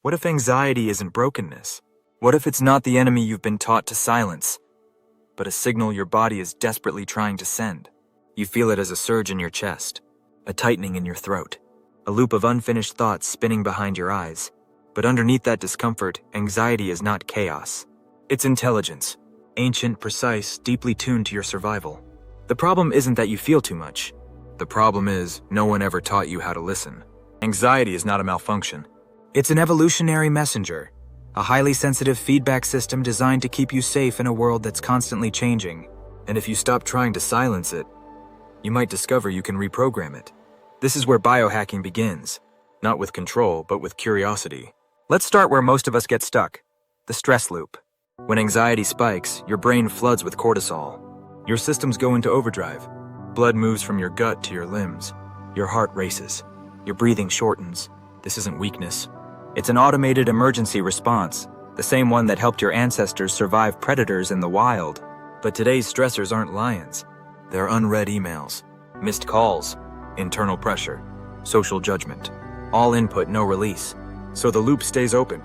What if anxiety isn't brokenness? What if it's not the enemy you've been taught to silence, but a signal your body is desperately trying to send? You feel it as a surge in your chest, a tightening in your throat, a loop of unfinished thoughts spinning behind your eyes. But underneath that discomfort, anxiety is not chaos. It's intelligence, ancient, precise, deeply tuned to your survival. The problem isn't that you feel too much. The problem is, no one ever taught you how to listen. Anxiety is not a malfunction. It's an evolutionary messenger, a highly sensitive feedback system designed to keep you safe in a world that's constantly changing. And if you stop trying to silence it, you might discover you can reprogram it. This is where biohacking begins, not with control, but with curiosity. Let's start where most of us get stuck, the stress loop. When anxiety spikes, your brain floods with cortisol. Your systems go into overdrive. Blood moves from your gut to your limbs. Your heart races. Your breathing shortens. This isn't weakness. It's an automated emergency response, the same one that helped your ancestors survive predators in the wild. But today's stressors aren't lions. They're unread emails, missed calls, internal pressure, social judgment. All input, no release. So the loop stays open.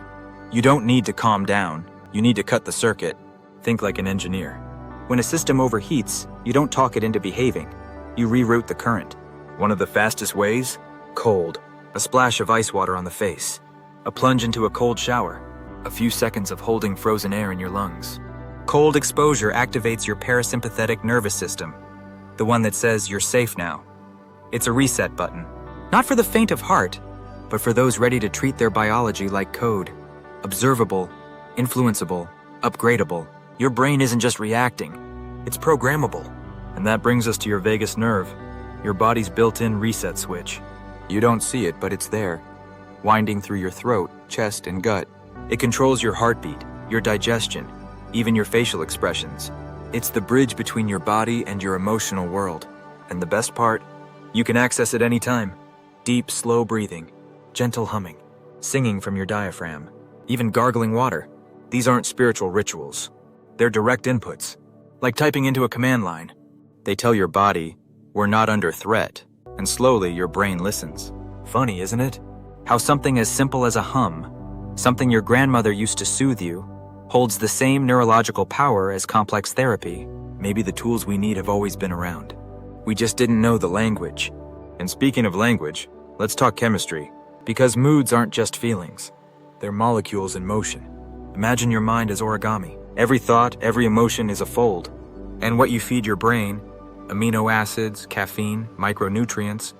You don't need to calm down. You need to cut the circuit. Think like an engineer. When a system overheats, you don't talk it into behaving. You reroute the current. One of the fastest ways? Cold. A splash of ice water on the face. A plunge into a cold shower. A few seconds of holding frozen air in your lungs. Cold exposure activates your parasympathetic nervous system, the one that says you're safe now. It's a reset button. Not for the faint of heart, but for those ready to treat their biology like code. Observable, influenceable, upgradable. Your brain isn't just reacting, it's programmable. And that brings us to your vagus nerve, your body's built-in reset switch. You don't see it, but it's there, winding through your throat, chest, and gut. It controls your heartbeat, your digestion, even your facial expressions. It's the bridge between your body and your emotional world. And the best part? You can access it anytime. Deep, slow breathing, gentle humming, singing from your diaphragm, even gargling water. These aren't spiritual rituals. They're direct inputs, like typing into a command line. They tell your body, we're not under threat, and slowly your brain listens. Funny, isn't it? How something as simple as a hum, something your grandmother used to soothe you, holds the same neurological power as complex therapy. Maybe the tools we need have always been around. We just didn't know the language. And speaking of language, let's talk chemistry, because moods aren't just feelings. They're molecules in motion. Imagine your mind as origami. Every thought, every emotion is a fold. And what you feed your brain, amino acids, caffeine, micronutrients,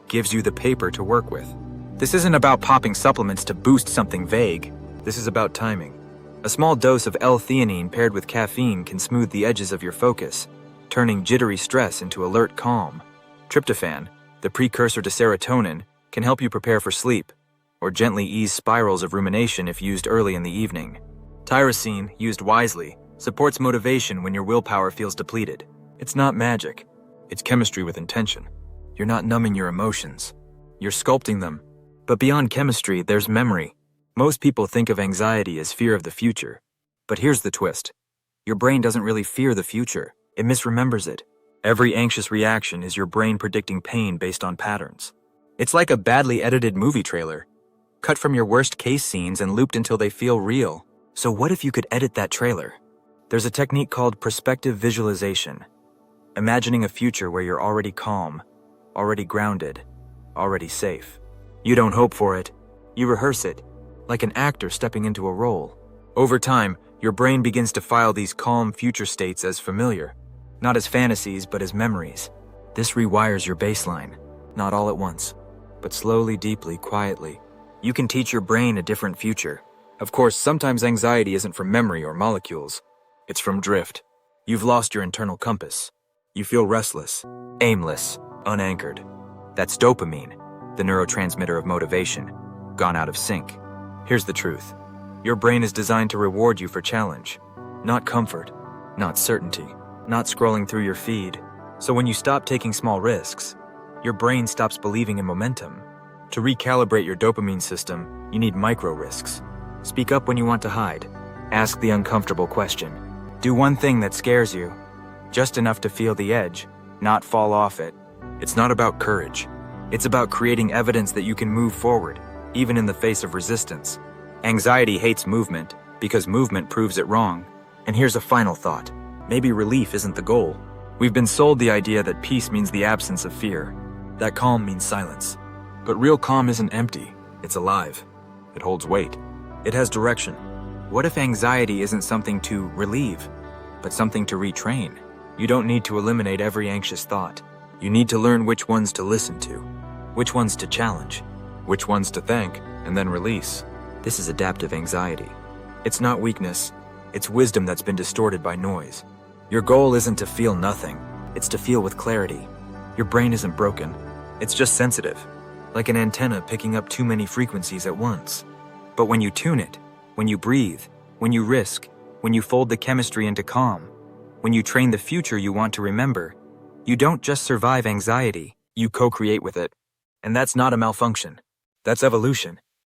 gives you the paper to work with. This isn't about popping supplements to boost something vague. This is about timing. A small dose of L-theanine paired with caffeine can smooth the edges of your focus, turning jittery stress into alert calm. Tryptophan, the precursor to serotonin, can help you prepare for sleep, or gently ease spirals of rumination if used early in the evening. Tyrosine, used wisely, supports motivation when your willpower feels depleted. It's not magic. It's chemistry with intention. You're not numbing your emotions. You're sculpting them. But beyond chemistry, there's memory. Most people think of anxiety as fear of the future. But here's the twist. Your brain doesn't really fear the future. It misremembers it. Every anxious reaction is your brain predicting pain based on patterns. It's like a badly edited movie trailer, cut from your worst case scenes and looped until they feel real. So what if you could edit that trailer? There's a technique called prospective visualization. Imagining a future where you're already calm, already grounded, already safe. You don't hope for it. You rehearse it, like an actor stepping into a role. Over time, your brain begins to file these calm future states as familiar, not as fantasies, but as memories. This rewires your baseline, not all at once, but slowly, deeply, quietly. You can teach your brain a different future. Of course, sometimes anxiety isn't from memory or molecules. It's from drift. You've lost your internal compass. You feel restless, aimless, unanchored. That's dopamine, the neurotransmitter of motivation, gone out of sync. Here's the truth. Your brain is designed to reward you for challenge, not comfort, not certainty, not scrolling through your feed. So when you stop taking small risks, your brain stops believing in momentum. To recalibrate your dopamine system, you need micro risks. Speak up when you want to hide. Ask the uncomfortable question. Do one thing that scares you, just enough to feel the edge, not fall off it. It's not about courage. It's about creating evidence that you can move forward, even in the face of resistance. Anxiety hates movement because movement proves it wrong. And here's a final thought. Maybe relief isn't the goal. We've been sold the idea that peace means the absence of fear, that calm means silence. But real calm isn't empty, it's alive. It holds weight. It has direction. What if anxiety isn't something to relieve, but something to retrain? You don't need to eliminate every anxious thought. You need to learn which ones to listen to, which ones to challenge, which ones to thank, and then release. This is adaptive anxiety. It's not weakness, it's wisdom that's been distorted by noise. Your goal isn't to feel nothing, it's to feel with clarity. Your brain isn't broken, it's just sensitive, like an antenna picking up too many frequencies at once. But when you tune it, when you breathe, when you risk, when you fold the chemistry into calm, when you train the future you want to remember, you don't just survive anxiety, you co-create with it. And that's not a malfunction. That's evolution.